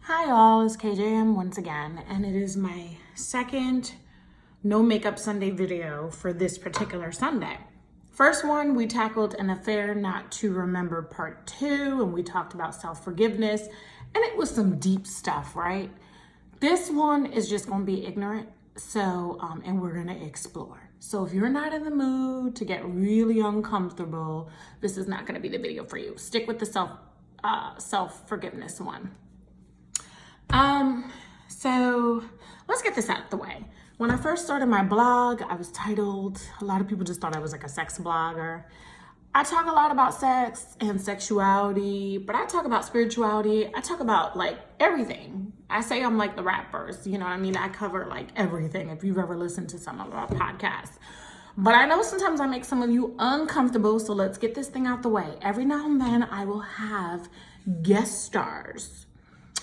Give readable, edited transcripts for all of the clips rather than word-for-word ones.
Hi all, it's KJM once again, and it is my second no makeup Sunday video for this particular Sunday. First one, we tackled an affair not to remember part 2, and we talked about self-forgiveness, and it was some deep stuff, right? This one is just gonna be ignorant, and we're gonna explore. So if you're not in the mood to get really uncomfortable, this is not gonna be the video for you. Stick with the self-forgiveness one. So let's get this out of the way. When I first started my blog, I was titled, a lot of people just thought I was like a sex blogger. I talk a lot about sex and sexuality, but I talk about spirituality. I talk about like everything. I say I'm like the rappers, you know what I mean? I cover like everything if you've ever listened to some of our podcasts. But I know sometimes I make some of you uncomfortable, so let's get this thing out the way. Every now and then I will have guest stars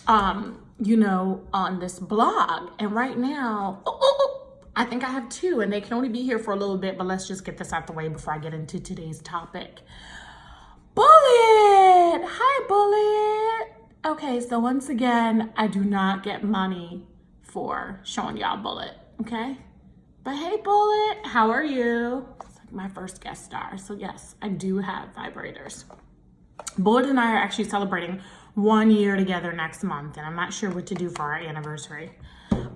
on this blog. And right now, I think I have 2 and they can only be here for a little bit, but let's just get this out the way before I get into today's topic. Bullet! Hi, Bullet! Okay, so once again, I do not get money for showing y'all Bullet, okay? But hey, Bullet, how are you? It's like my first guest star. So yes, I do have vibrators. Bullet and I are actually celebrating 1 year together next month, and I'm not sure what to do for our anniversary.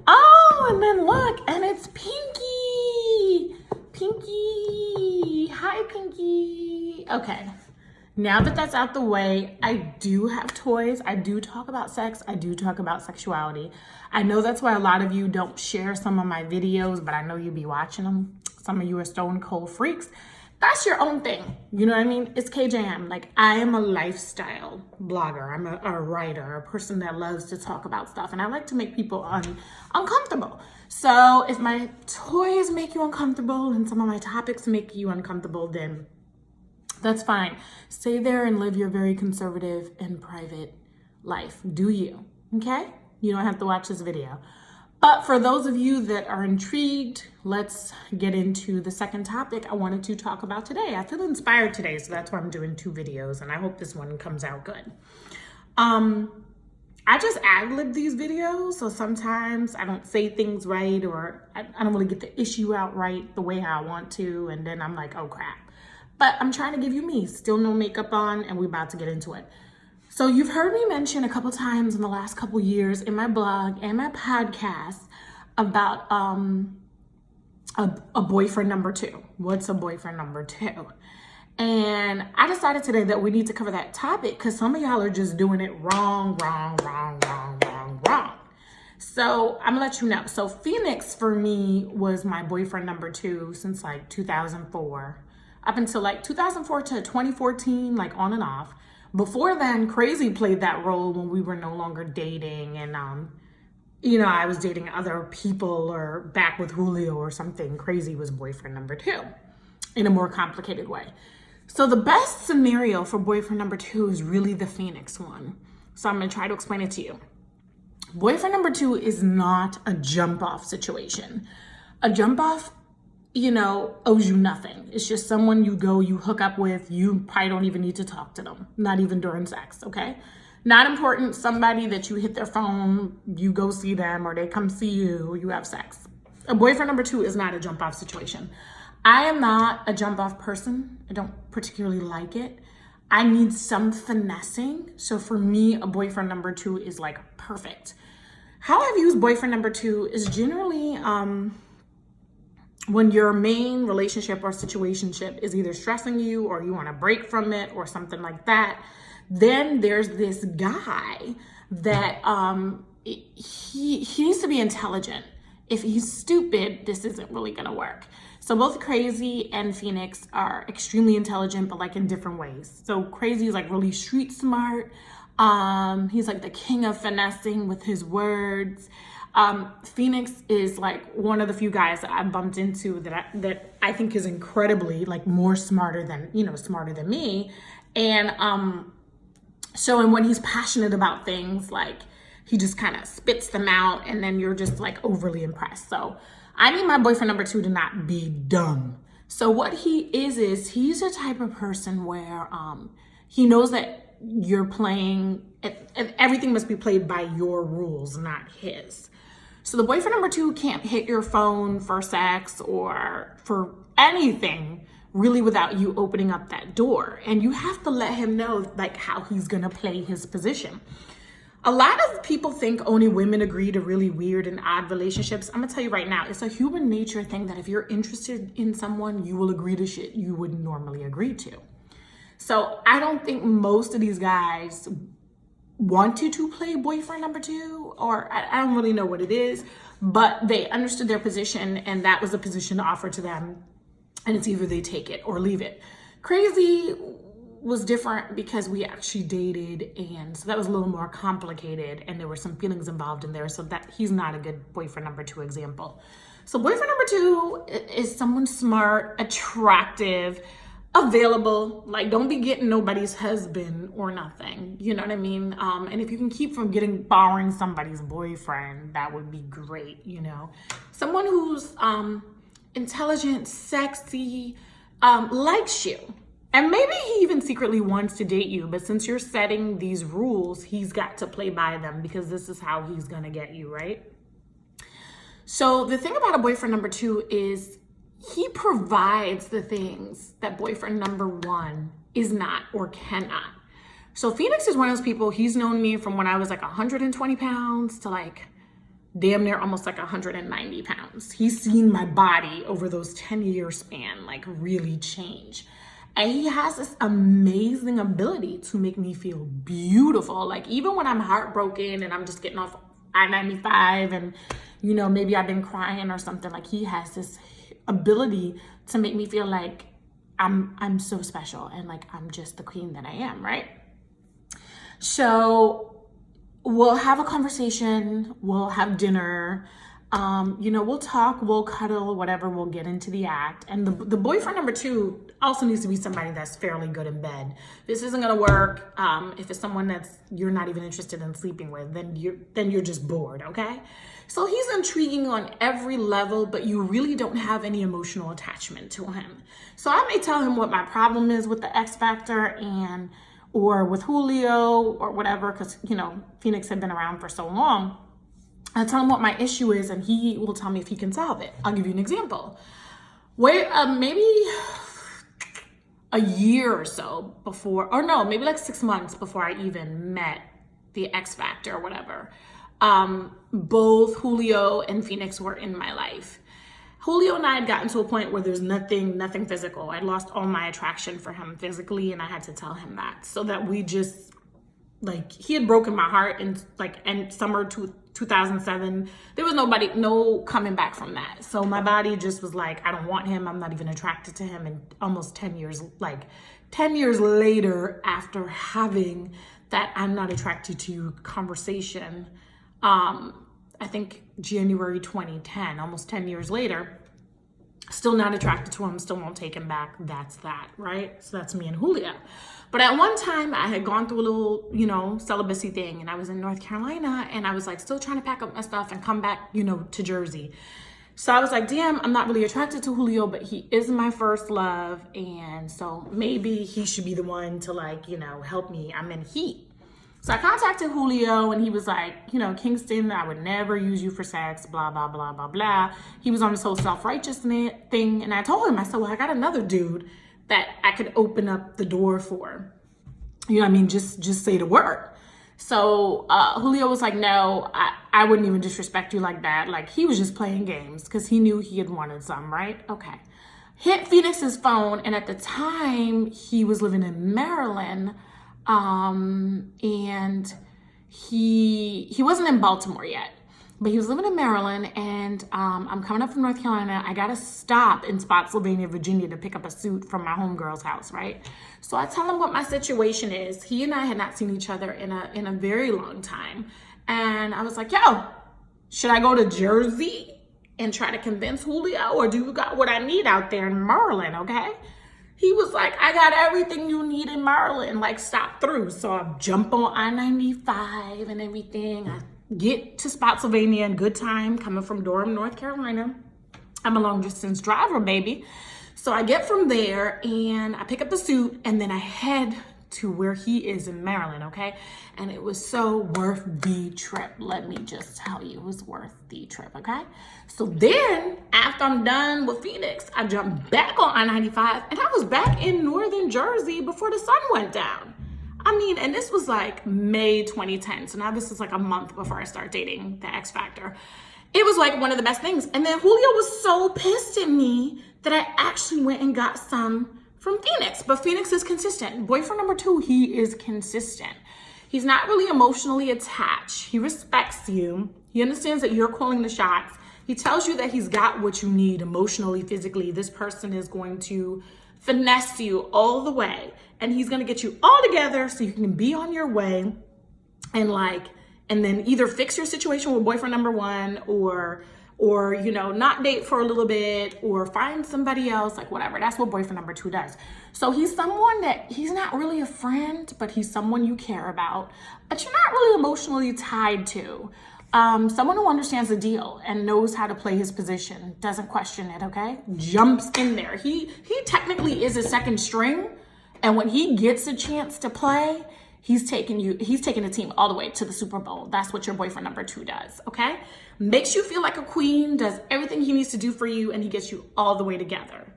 Oh, and then look, and it's Pinky. Pinky. Hi, Pinky. Okay, now that that's out the way, I do have toys. I do talk about sex. I do talk about sexuality. I know that's why a lot of you don't share some of my videos, but I know you be watching them. Some of you are stone cold freaks. That's your own thing. You know what I mean? It's KJM. Like, I am a lifestyle blogger. I'm a writer, a person that loves to talk about stuff. And I like to make people uncomfortable. So if my toys make you uncomfortable and some of my topics make you uncomfortable, then that's fine. Stay there and live your very conservative and private life. Do you, okay? You don't have to watch this video. But for those of you that are intrigued, let's get into the second topic I wanted to talk about today. I feel inspired today, so that's why I'm doing 2 videos, and I hope this one comes out good. I just ad-lib these videos, so sometimes I don't say things right, or I don't really get the issue out right the way I want to, and then I'm like, oh crap. But I'm trying to give you me, still no makeup on, and we're about to get into it. So you've heard me mention a couple times in the last couple years in my blog and my podcast about a boyfriend number 2. What's a boyfriend number 2? And I decided today that we need to cover that topic because some of y'all are just doing it wrong. So I'm gonna let you know. So Phoenix for me was my boyfriend number 2 since like 2004. Up until like 2004 to 2014, like on and off. Before then, Crazy played that role when we were no longer dating, and I was dating other people or back with Julio or something. Crazy was boyfriend number 2 in a more complicated way. So the best scenario for boyfriend number 2 is really the Phoenix one. So I'm gonna try to explain it to you. Boyfriend number 2 is not a jump off situation. A jump off, owes you nothing. It's just someone you hook up with. You probably don't even need to talk to them, not even during sex, okay? Not important, somebody that you hit their phone, you go see them, or they come see you, you have sex. A boyfriend number 2 is not a jump off situation. I am not a jump off person. I don't particularly like it. I need some finessing. So for me, a boyfriend number 2 is like perfect. How I've used boyfriend number 2 is generally, when your main relationship or situationship is either stressing you or you want to break from it or something like that, then there's this guy that he needs to be intelligent. If he's stupid, this isn't really going to work. So both Crazy and Phoenix are extremely intelligent, but like in different ways. So Crazy is like really street smart. He's like the king of finessing with his words. Phoenix is like one of the few guys that I bumped into that I think is incredibly like more smarter than me. And and when he's passionate about things, like he just kind of spits them out, and then you're just like overly impressed. So I need my boyfriend number 2 to not be dumb. So what he is he's the type of person where he knows that you're playing, everything must be played by your rules, not his. So the boyfriend number two can't hit your phone for sex or for anything really without you opening up that door. And you have to let him know like how he's gonna play his position. A lot of people think only women agree to really weird and odd relationships. I'm gonna tell you right now, it's a human nature thing that if you're interested in someone, you will agree to shit you wouldn't normally agree to. So I don't think most of these guys wanted to play boyfriend number two, or I don't really know what it is, but they understood their position and that was the position offered to them. And it's either they take it or leave it. Crazy was different because we actually dated, and so that was a little more complicated and there were some feelings involved in there, so that he's not a good boyfriend number two example. So boyfriend number two is someone smart, attractive, available. Like, don't be getting nobody's husband or nothing, you know what I mean? And if you can keep from borrowing somebody's boyfriend, that would be great, you know? Someone who's intelligent, sexy, likes you. And maybe he even secretly wants to date you, but since you're setting these rules, he's got to play by them because this is how he's gonna get you, right? So the thing about a boyfriend number two is he provides the things that boyfriend number one is not or cannot. So Phoenix is one of those people, he's known me from when I was like 120 pounds to like damn near almost like 190 pounds. He's seen my body over those 10-year span like really change. And he has this amazing ability to make me feel beautiful. Like even when I'm heartbroken and I'm just getting off I-95 and, you know, maybe I've been crying or something, like he has this ability to make me feel like I'm so special and like I'm just the queen that I am, right? So we'll have a conversation, we'll have dinner, you know, we'll talk, we'll cuddle, whatever, we'll get into the act. And the boyfriend number two also needs to be somebody that's fairly good in bed. This isn't gonna work if it's someone that's you're not even interested in sleeping with, then you're just bored, okay? So he's intriguing on every level, but you really don't have any emotional attachment to him. So I may tell him what my problem is with the X Factor or with Julio or whatever, because you know, Phoenix had been around for so long. I tell him what my issue is and he will tell me if he can solve it. I'll give you an example. Maybe a year or so before, or no, maybe like 6 months before I even met the X Factor or whatever, both Julio and Phoenix were in my life. Julio and I had gotten to a point where there's nothing physical. I'd lost all my attraction for him physically and I had to tell him that, so that we just, like, he had broken my heart in summer 2007. There was no coming back from that. So my body just was like, I don't want him. I'm not even attracted to him. And almost 10 years later, after having that I'm not attracted to you conversation, I think January 2010, almost 10 years later, still not attracted to him, still won't take him back. That's that, right? So that's me and Julio. But at one time I had gone through a little, you know, celibacy thing, and I was in North Carolina and I was like still trying to pack up my stuff and come back, you know, to Jersey. So I was like, damn, I'm not really attracted to Julio, but he is my first love. And so maybe he should be the one to, like, you know, help me. I'm in heat. So I contacted Julio and he was like, you know, Kingston, I would never use you for sex, blah, blah, blah, blah, blah. He was on this whole self-righteous thing. And I told him, I said, well, I got another dude that I could open up the door for. You know what I mean? Just say the word. So Julio was like, no, I wouldn't even disrespect you like that. Like, he was just playing games because he knew he had wanted some, right? Okay. Hit Phoenix's phone, and at the time he was living in Maryland, and he wasn't in Baltimore yet, but he was living in Maryland, and I'm coming up from North Carolina. I got to stop in Spotsylvania, Virginia to pick up a suit from my homegirl's house, right? So I tell him what my situation is. He and I had not seen each other in a very long time. And I was like, yo, should I go to Jersey and try to convince Julio, or do you got what I need out there in Maryland, okay? He was like, I got everything you need in Maryland, like, stop through. So I jump on I-95 and everything. I get to Spotsylvania in good time, coming from Durham, North Carolina. I'm a long distance driver, baby. So I get from there and I pick up the suit, and then I head to where he is in Maryland, okay? And it was so worth the trip. Let me just tell you, it was worth the trip, okay? So then, after I'm done with Phoenix, I jumped back on I-95, and I was back in northern Jersey before the sun went down. I mean, and this was like May 2010, so now this is like a month before I start dating the X Factor. It was like one of the best things. And then Julio was so pissed at me that I actually went and got some from Phoenix. But Phoenix is consistent. Boyfriend number 2, he is consistent. He's not really emotionally attached. He respects you. He understands that you're calling the shots. He tells you that he's got what you need emotionally, physically. This person is going to finesse you all the way. And he's going to get you all together so you can be on your way and then either fix your situation with boyfriend number 1 or not date for a little bit or find somebody else, like whatever. That's what boyfriend number 2 does. So he's someone that he's not really a friend, but he's someone you care about, but you're not really emotionally tied to. Someone who understands the deal and knows how to play his position, doesn't question it, okay? Jumps in there. He technically is a second string, and when he gets a chance to play, he's taking the team all the way to the Super Bowl. That's what your boyfriend number 2 does, okay? Makes you feel like a queen, does everything he needs to do for you, and he gets you all the way together.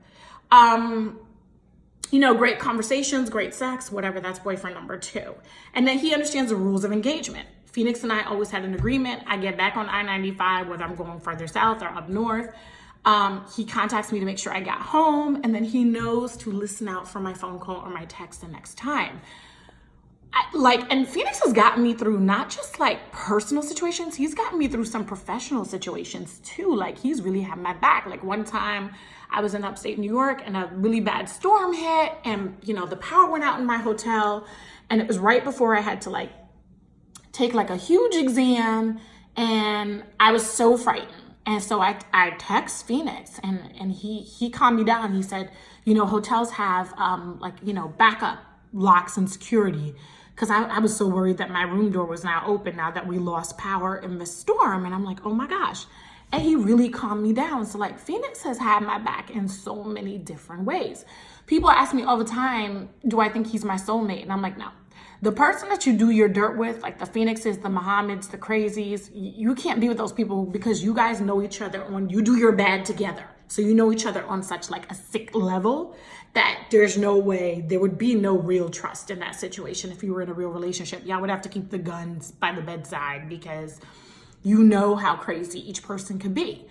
Great conversations, great sex, whatever, that's boyfriend number 2. And then he understands the rules of engagement. Phoenix and I always had an agreement. I get back on I-95, whether I'm going further south or up north. He contacts me to make sure I got home, and then he knows to listen out for my phone call or my text the next time. And Phoenix has gotten me through not just like personal situations, he's gotten me through some professional situations too. Like, he's really had my back. Like, one time I was in upstate New York and a really bad storm hit, and the power went out in my hotel, and it was right before I had to take a huge exam, and I was so frightened. And so I text Phoenix, and he calmed me down. He said, hotels have backup locks and security, because I was so worried that my room door was now open now that we lost power in the storm. And I'm like, oh my gosh. And he really calmed me down. So Phoenix has had my back in so many different ways. People ask me all the time, do I think he's my soulmate? And I'm like, no. The person that you do your dirt with, like the Phoenixes, the Mohammeds, the crazies, you can't be with those people because you guys know each other you do your bad together. So you know each other on such a sick level that there's no way, there would be no real trust in that situation. If you were in a real relationship, y'all would have to keep the guns by the bedside because you know how crazy each person could be.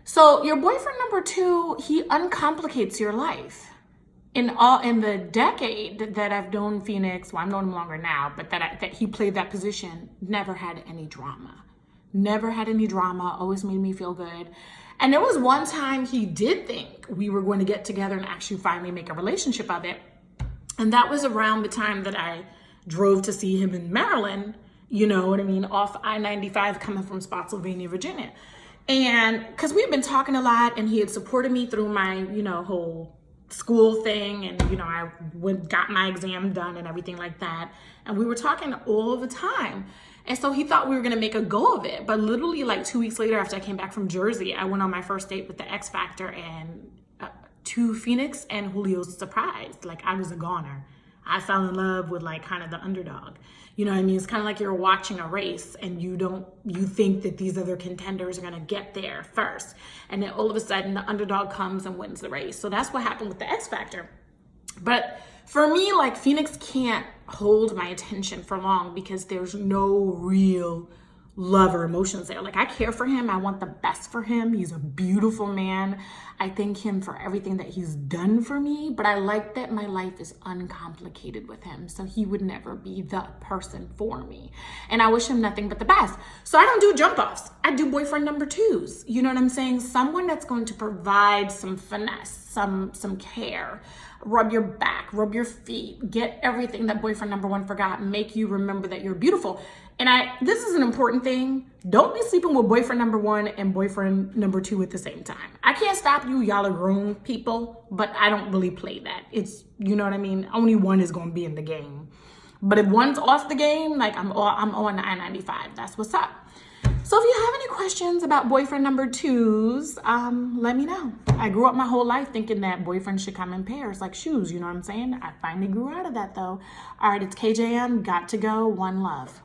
So your boyfriend number 2, he uncomplicates your life. In the decade that I've known Phoenix, well, I've known him longer now, but that he played that position, never had any drama. Never had any drama, always made me feel good. And there was one time he did think we were going to get together and actually finally make a relationship of it. And that was around the time that I drove to see him in Maryland, off I-95 coming from Spotsylvania, Virginia. And because we had been talking a lot, and he had supported me through my, whole school thing, and I got my exam done and everything like that, and we were talking all the time. And so he thought we were gonna make a go of it, but literally 2 weeks later, after I came back from Jersey, I went on my first date with the X Factor, and to Phoenix and Julio's surprise, I was a goner. I fell in love with kind of the underdog. You know what I mean? It's kind of like you're watching a race and you think that these other contenders are going to get there first. And then all of a sudden the underdog comes and wins the race. So that's what happened with the X Factor. But for me, Phoenix can't hold my attention for long because there's no real love or emotions there. I care for him. I want the best for him. He's a beautiful man. I thank him for everything that he's done for me, but I like that my life is uncomplicated with him. So he would never be the person for me. And I wish him nothing but the best. So I don't do jump offs. I do boyfriend number 2s. You know what I'm saying? Someone that's going to provide some finesse, some care, rub your back, rub your feet, get everything that boyfriend number 1 forgot, make you remember that you're beautiful. And this is an important thing. Don't be sleeping with boyfriend number 1 and boyfriend number 2 at the same time. I can't stop you. Y'all are grown people, but I don't really play that. It's, you know what I mean? Only one is going to be in the game. But if one's off the game, I'm on I-95. That's what's up. So if you have any questions about boyfriend number twos, let me know. I grew up my whole life thinking that boyfriends should come in pairs like shoes, you know what I'm saying? I finally grew out of that though. All right, it's KJM, got to go, one love.